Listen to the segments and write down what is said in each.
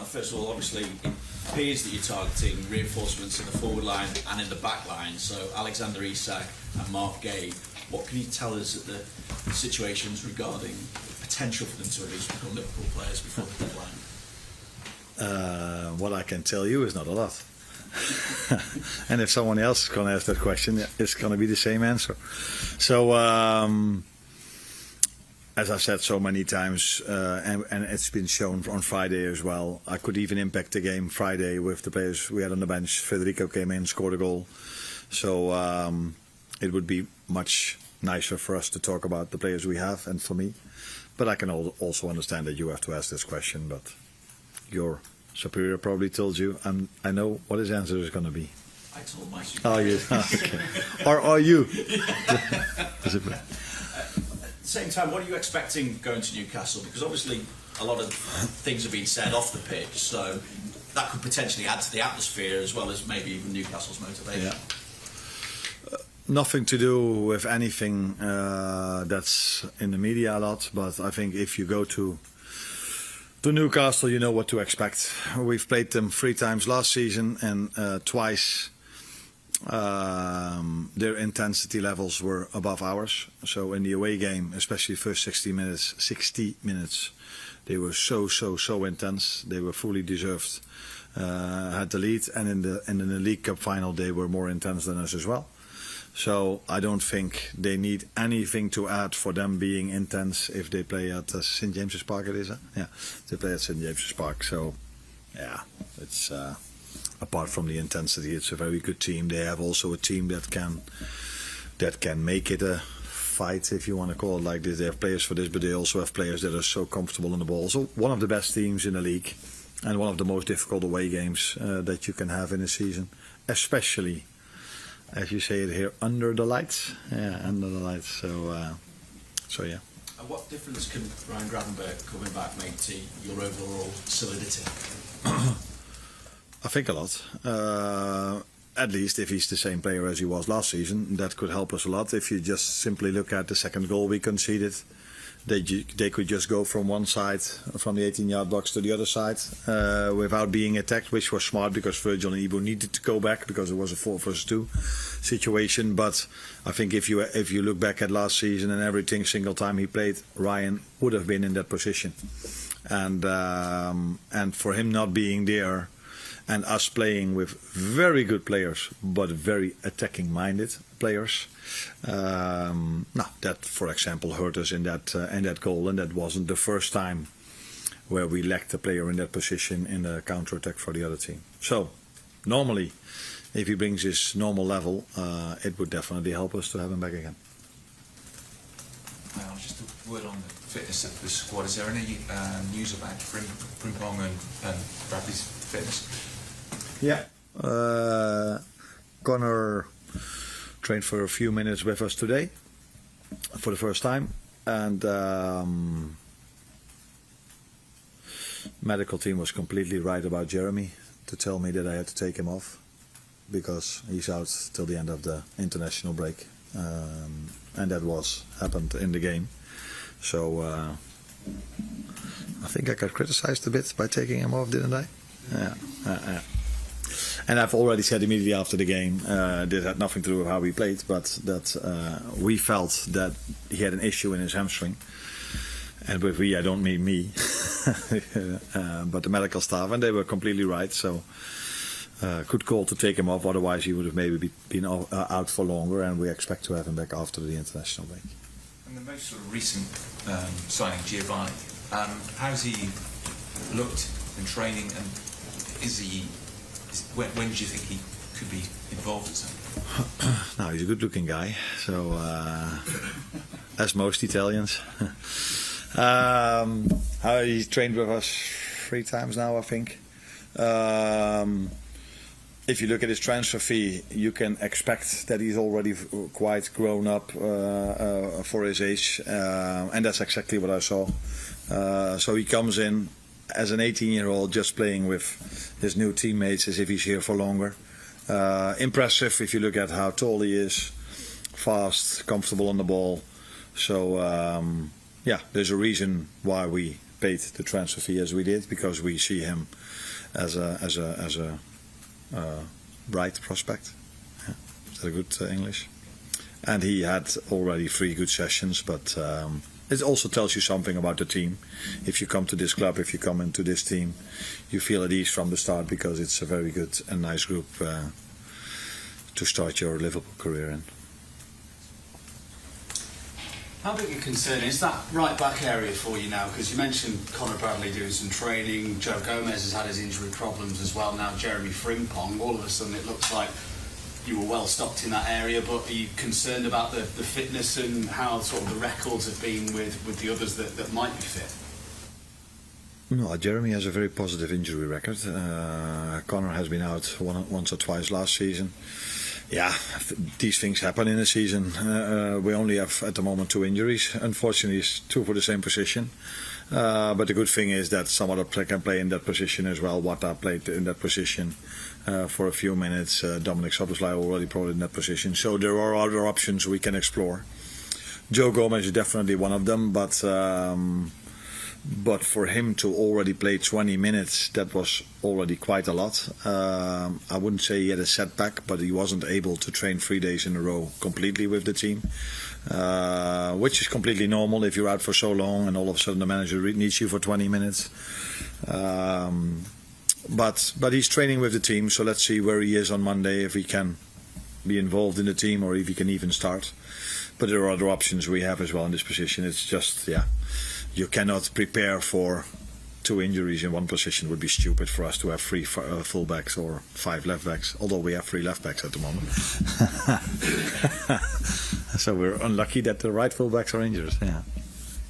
First of all, obviously, it appears that you're targeting reinforcements in the forward line and in the back line. So Alexander Isak and Mark Gay. What can you tell us at the situations regarding the potential for them to at least become Liverpool players before the deadline? What I can tell you is not a lot. And if someone else is going to ask that question, it's going to be the same answer. So, as I said so many times, and it's been shown on Friday as well, I could even impact the game Friday with the players we had on the bench. Federico came in, scored a goal. So it would be much nicer for us to talk about the players we have and for me. But I can also understand that you have to ask this question, but your superior probably told you, and I know what his answer is going to be. I told my superior. Oh, yes. Okay. Or are you? At the same time, what are you expecting going to Newcastle? Because obviously a lot of things have been said off the pitch, so that could potentially add to the atmosphere as well as maybe even Newcastle's motivation. Yeah. Nothing to do with anything that's in the media a lot, but I think if you go to Newcastle, you know what to expect. We've played them 3 times last season, and twice their intensity levels were above ours. So in the away game, especially the first 60 minutes, they were so intense. They were fully deserved, had the lead, and in the League Cup final, they were more intense than us as well. So I don't think they need anything to add for them being intense if they play at St James's Park. It is, yeah, they play at St James's Park. So yeah, it's apart from the intensity, it's a very good team. They have also a team that can make it a fight, if you want to call it like this. They have players for this, but they also have players that are so comfortable in the ball. So one of the best teams in the league, and one of the most difficult away games that you can have in a season, especially, as you say it here, under the lights. Yeah, under the lights. So yeah. And what difference can Ryan Gravenberch coming back make to your overall solidity? I think a lot. At least if he's the same player as he was last season, that could help us a lot. If you just simply look at the second goal we conceded, they could just go from one side, from the 18-yard box to the other side, without being attacked, which was smart because Virgil and Ibu needed to go back because it was a 4-versus-2 situation. But I think if you look back at last season and every single time he played, Ryan would have been in that position, and for him not being there, and us playing with very good players but very attacking-minded players. That, for example, hurt us in that goal, and that wasn't the first time where we lacked a player in that position in the counter-attack for the other team. So, normally, if he brings his normal level, it would definitely help us to have him back again. Just a word on the fitness of the squad. Is there any news about Frimpong and Bradley's fitness? Yeah. Connor trained for a few minutes with us today for the first time, and medical team was completely right about Jeremy to tell me that I had to take him off because he's out till the end of the international break, and that happened in the game. So I think I got criticized a bit by taking him off, didn't I? Yeah. And I've already said immediately after the game, this had nothing to do with how we played, but that we felt that he had an issue in his hamstring. And with we, I don't mean me, but the medical staff, and they were completely right. So good call to take him off, otherwise he would have maybe been out for longer, and we expect to have him back after the international break. And the most sort of recent signing, Giovanni, how's he looked in training, and when do you think he could be involved at something? Now, he's a good-looking guy, so as most Italians. He's trained with us 3 times now, I think. If you look at his transfer fee, you can expect that he's already quite grown up for his age, and that's exactly what I saw. So he comes in as an 18-year-old, just playing with his new teammates as if he's here for longer. Impressive if you look at how tall he is, fast, comfortable on the ball. So there's a reason why we paid the transfer fee as we did, because we see him as a bright prospect. Yeah. Is that a good English? And he had already 3 good sessions, but it also tells you something about the team. If you come to this club, if you come into this team, you feel at ease from the start, because it's a very good and nice group to start your Liverpool career in. How big a concern is that right back area for you now? Because you mentioned Conor Bradley doing some training, Joe Gomez has had his injury problems as well, now Jeremy Frimpong. All of a sudden it looks like you were well stocked in that area, but are you concerned about the fitness and how sort of the records have been with the others that might be fit? No, Jeremy has a very positive injury record. Conor has been out once or twice last season. Yeah, these things happen in a season. We only have at the moment 2 injuries. Unfortunately, it's 2 for the same position. But the good thing is that some other player can play in that position as well. Wata played in that position for a few minutes. Dominic Szoboszlai already played in that position. So there are other options we can explore. Joe Gomez is definitely one of them, but for him to already play 20 minutes, that was already quite a lot. I wouldn't say he had a setback, but he wasn't able to train 3 days in a row completely with the team, which is completely normal if you're out for so long and all of a sudden the manager needs you for 20 minutes. But he's training with the team, so let's see where he is on Monday, if he can be involved in the team or if he can even start. But there are other options we have as well in this position. It's just, you cannot prepare for 2 injuries in one position. It would be stupid for us to have 3 full-backs or 5 left-backs, although we have 3 left-backs at the moment. So we're unlucky that the right full-backs are injured. Yeah.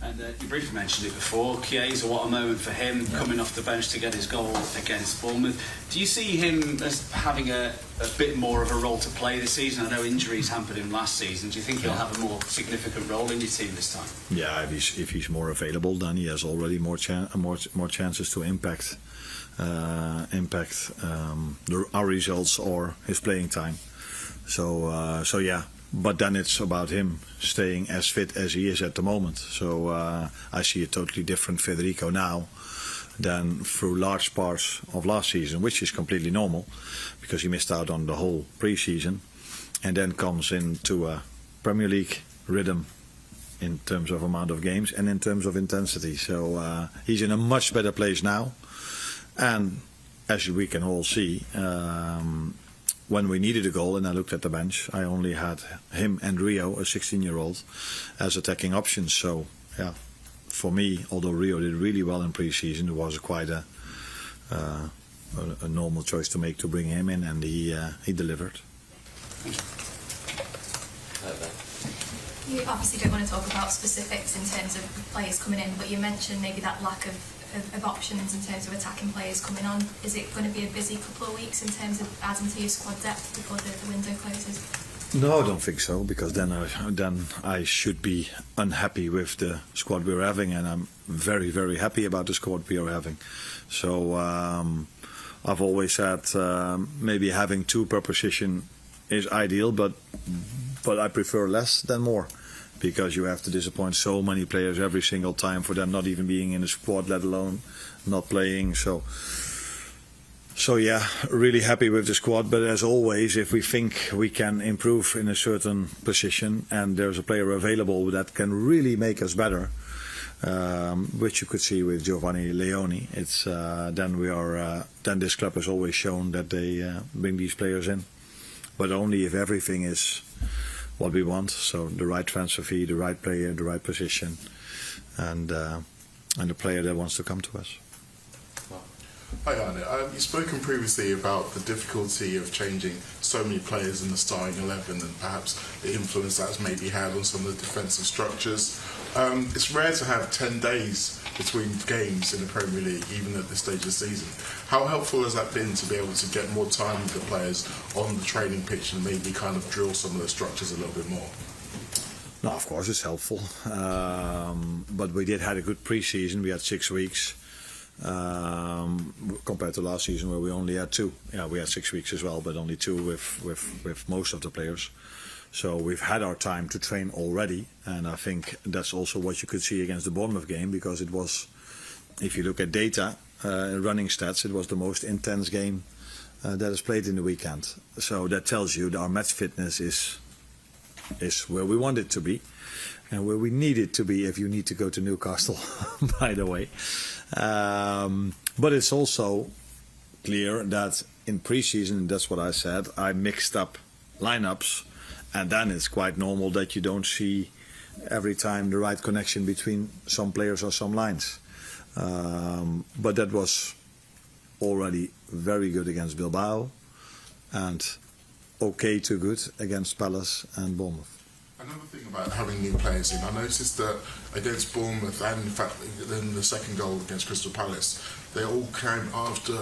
And you briefly mentioned it before, Chiesa, what a moment for him, coming off the bench to get his goal against Bournemouth. Do you see him as having a bit more of a role to play this season? I know injuries hampered him last season. Do you think he'll have a more significant role in your team this time? Yeah, if he's more available, then he has already more chances to impact our results or his playing time. So yeah. But then it's about him staying as fit as he is at the moment. So I see a totally different Federico now than through large parts of last season, which is completely normal because he missed out on the whole pre-season and then comes into a Premier League rhythm in terms of amount of games and in terms of intensity. So he's in a much better place now. And as we can all see, when we needed a goal and I looked at the bench, I only had him and Rio, a 16-year-old, as attacking options. So, yeah, for me, although Rio did really well in pre-season, it was quite a normal choice to make to bring him in, and he delivered. You obviously don't want to talk about specifics in terms of players coming in, but you mentioned maybe that lack of options in terms of attacking players coming on. Is it going to be a busy couple of weeks in terms of adding to your squad depth before the window closes? No, I don't think so, because then I should be unhappy with the squad we're having, and I'm very, very happy about the squad we are having. So I've always said maybe having 2 per position is ideal, but I prefer less than more, because you have to disappoint so many players every single time for them not even being in the squad, let alone not playing. So yeah, really happy with the squad. But as always, if we think we can improve in a certain position and there's a player available that can really make us better, which you could see with Giovanni Leoni, it's then this club has always shown that they bring these players in, but only if everything is what we want. So the right transfer fee, the right player, the right position, and the player that wants to come to us. Hi Arne, you've spoken previously about the difficulty of changing so many players in the starting 11 and perhaps the influence that's maybe had on some of the defensive structures. It's rare to have 10 days between games in the Premier League, even at this stage of the season. How helpful has that been to be able to get more time with the players on the training pitch and maybe kind of drill some of the structures a little bit more? No, of course it's helpful, but we did have a good pre-season. We had 6 weeks. Compared to last season where we only had 2. Yeah, we had 6 weeks as well, but only 2 with most of the players. So we've had our time to train already, and I think that's also what you could see against the Bournemouth game, because it was if you look at data, running stats, it was the most intense game that is played in the weekend. So that tells you that our match fitness is where we want it to be, and where we need it to be if you need to go to Newcastle, by the way. But it's also clear that in pre-season, that's what I said, I mixed up lineups, and then it's quite normal that you don't see every time the right connection between some players or some lines. But that was already very good against Bilbao, and okay to good against Palace and Bournemouth. Another thing about having new players in, I noticed that against Bournemouth and in fact in the second goal against Crystal Palace, they all came after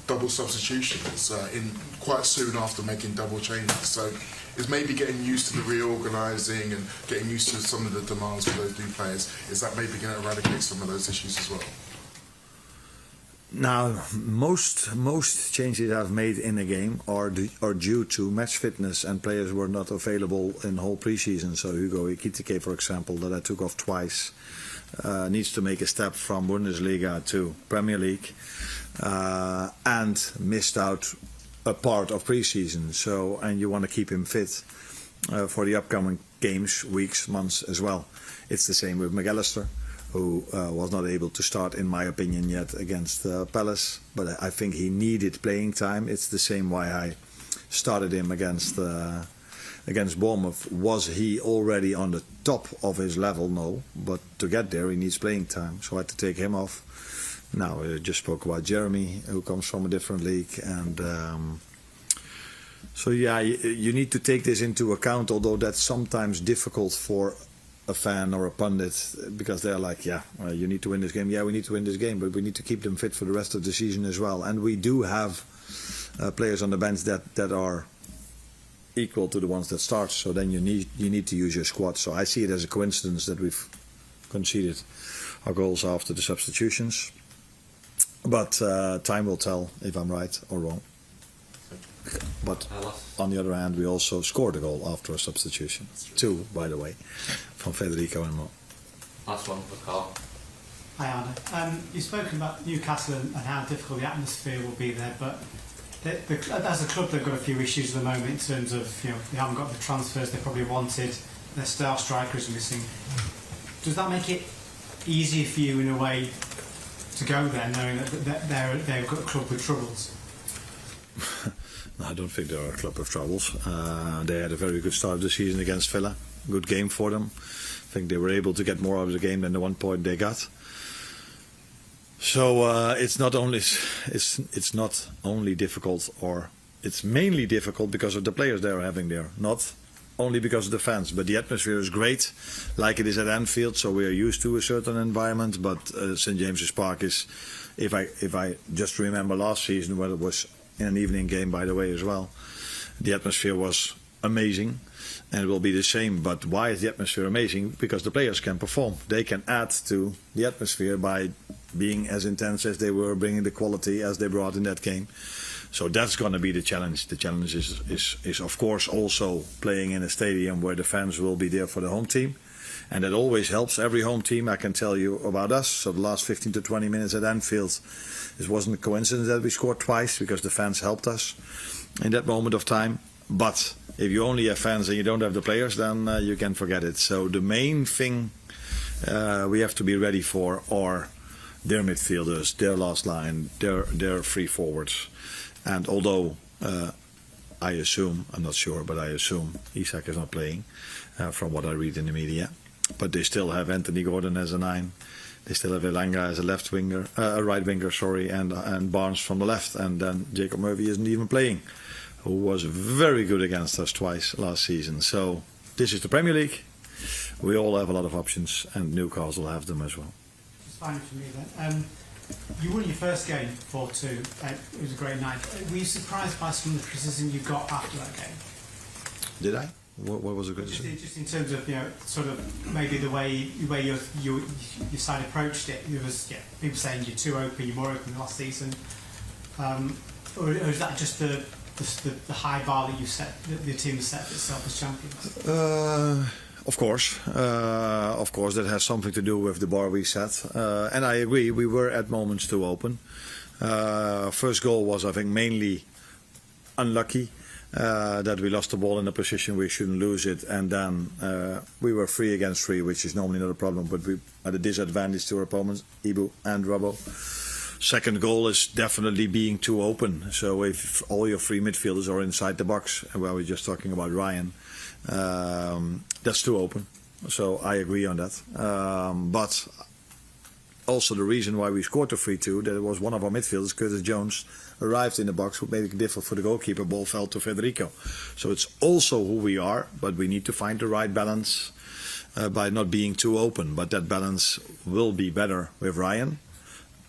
double substitutions in quite soon after making double changes. So is maybe getting used to the reorganising and getting used to some of the demands for those new players, is that maybe going to eradicate some of those issues as well? Now, most changes I've made in a game are due to match fitness, and players were not available in whole pre-season. So Hugo Ekitike, for example, that I took off twice, needs to make a step from Bundesliga to Premier League, and missed out a part of pre-season. So, and you want to keep him fit for the upcoming games, weeks, months as well. It's the same with McAllister, who was not able to start, in my opinion, yet against Palace. But I think he needed playing time. It's the same why I started him against Bournemouth. Was he already on the top of his level? No. But to get there, he needs playing time. So I had to take him off. Now, I just spoke about Jeremy, who comes from a different league. And so, yeah, you need to take this into account, although that's sometimes difficult for a fan or a pundit, because they're like, you need to win this game. Yeah, we need to win this game, but we need to keep them fit for the rest of the season as well. And we do have players on the bench that are equal to the ones that start. So then you need to use your squad. So I see it as a coincidence that we've conceded our goals after the substitutions. But time will tell if I'm right or wrong. But on the other hand, we also scored a goal after a substitution. 2, by the way, from Federico and Mo. Last one for Carl. Hi Arne. You've spoken about Newcastle and how difficult the atmosphere will be there, but as a club they've got a few issues at the moment in terms of, they haven't got the transfers they probably wanted, their star striker is missing. Does that make it easier for you in a way to go there, knowing that they've got a club with troubles? No, I don't think they're a club of troubles. They had a very good start of the season against Villa. Good game for them. I think they were able to get more out of the game than the 1 point they got. So it's not only difficult, or it's mainly difficult because of the players they're having there, not only because of the fans. But the atmosphere is great, like it is at Anfield. So we are used to a certain environment. But St James's Park is, if I just remember last season, when it was in an evening game, by the way, as well, the atmosphere was amazing, and it will be the same. But why is the atmosphere amazing? Because the players can perform. They can add to the atmosphere by being as intense as they were, bringing the quality as they brought in that game. So that's going to be the challenge. The challenge is of course also playing in a stadium where the fans will be there for the home team, and that always helps every home team. I can tell you about us. So the last 15 to 20 minutes at Anfield, it wasn't a coincidence that we scored twice, because the fans helped us in that moment of time. But if you only have fans and you don't have the players, then you can forget it. So the main thing we have to be ready for are their midfielders, their last line, their free forwards. And although I assume, I'm not sure, but I assume Isak is not playing, from what I read in the media. But they still have Anthony Gordon as a 9. They still have Elanga as a right winger, and Barnes from the left. And then Jacob Murphy isn't even playing, who was very good against us twice last season. So this is the Premier League. We all have a lot of options, and Newcastle have them as well. It's fine for me then. You won your first game 4-2. It was a great night. Were you surprised by some of the criticism you got after that game? Did I? What was the criticism? Just in terms of, sort of maybe the way your side approached it. There was people saying you're too open, you're more open than last season, or is that just the high bar that you set, that the team has set for itself as champions? Of course, that has something to do with the bar we set. And I agree, we were at moments too open. First goal was, I think, mainly unlucky that we lost the ball in a position we shouldn't lose it, and then we were 3 against 3, which is normally not a problem, but we had a disadvantage to our opponents, Ibu and Robbo. Second goal is definitely being too open. So if all your 3 midfielders are inside the box, and well, we're just talking about Ryan, that's too open. So I agree on that. But also the reason why we scored the 3-2, that it was one of our midfielders, Curtis Jones, arrived in the box, what made it difficult for the goalkeeper. Ball fell to Federico. So it's also who we are, but we need to find the right balance by not being too open. But that balance will be better with Ryan.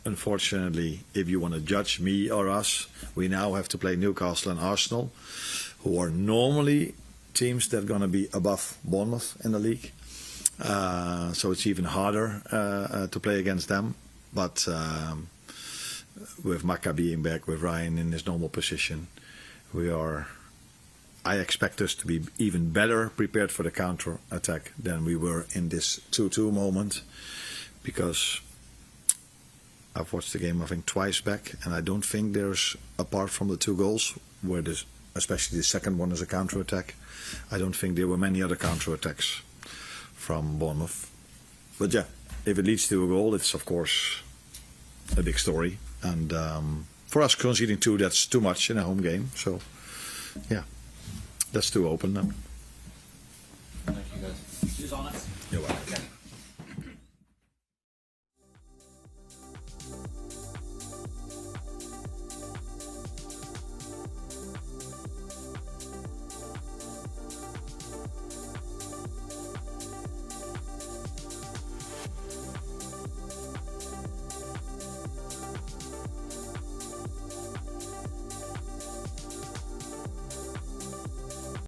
Unfortunately, if you want to judge me or us, we now have to play Newcastle and Arsenal, who are normally teams that are going to be above Bournemouth in the league. So it's even harder to play against them. But with Maka being back, with Ryan in his normal position, I expect us to be even better prepared for the counter attack than we were in this 2-2 moment, because I've watched the game, I think, twice back, and I don't think there's, apart from the 2 goals, where especially the second one is a counter-attack, I don't think there were many other counter-attacks from Bournemouth. But yeah, if it leads to a goal, it's of course a big story. And for us, conceding 2, that's too much in a home game. So yeah, that's too open now. Thank you guys. You're welcome.